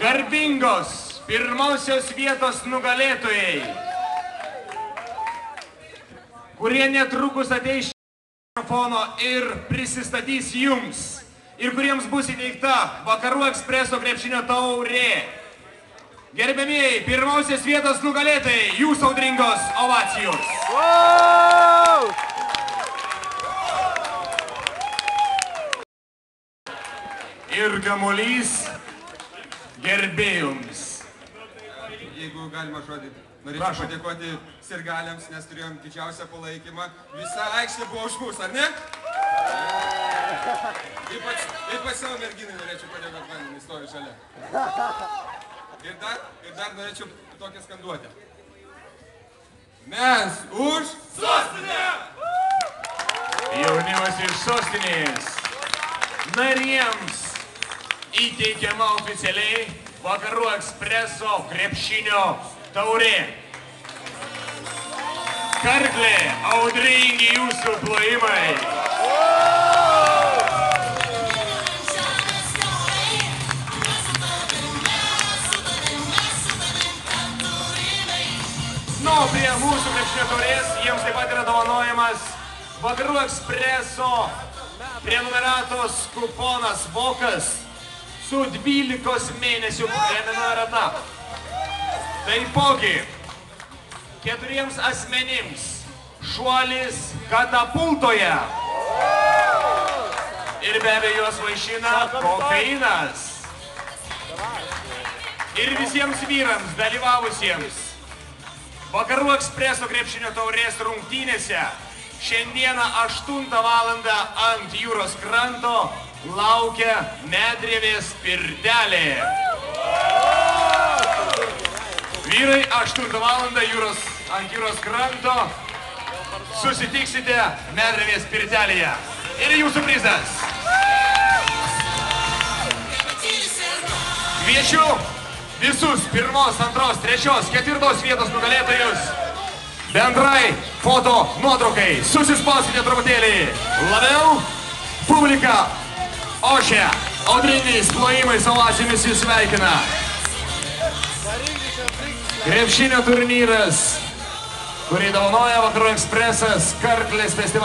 Garbingos pirmosios vietos nugalėtojai, kurie netrukus ateis mikrofono ir prisistatys jums, ir kuriems bus įteikta Vakarų Ekspreso krepšinio taurė. Gerbėmieji, pirmosios vietos nugalėtojai, jūsų audringos ovacijos. Ir kamuolys gerbėjams. Jeigu galima žodį, norėčiau padėkoti sirgaliams, nes turėjom didžiausią palaikymą. Visa aikštė buvo už mus, ar ne? Ypač savo merginai norėčiau padėkoti, man stovi šalia. Ir dar norėčiau tokią skanduotę. Mes už sostinę! Jaunimas iš sostinės narėms įteikiama oficialiai Vakarų Ekspreso krepšinio taurė. Karklė, audringi jūsų plojimai. Nu, prie mūsų krepšinio taurės jiems taip pat yra dovanojamas Vakarų Ekspreso prenumeratos kuponas Vokas su 12 mėnesių prenumerata. Taipogi 4 asmenims šuolis katapultoje. Ir be abejo juos vaišina kofeinas. Ir visiems vyrams dalyvavusiems Vakarų Ekspreso krepšinio taurės rungtynėse šiandieną 8 valandą ant jūros kranto laukia Medrėvės pirtelė. Vyrai, 8 valandą ant jūros kranto susitiksite Medrėvės pirtelėje. Ir jūsų prizas. Kviečiu visus 1, 2, 3, 4 vietos nugalėtojus bendrai foto nuotraukai. Susispauskite truputėlį labiau. Publika ošia, audringais plojimais, ovacijomis jus sveikina. Krepšinio turnyras, kurį dovanoja Vakarų Ekspresas, Karklės festivalis.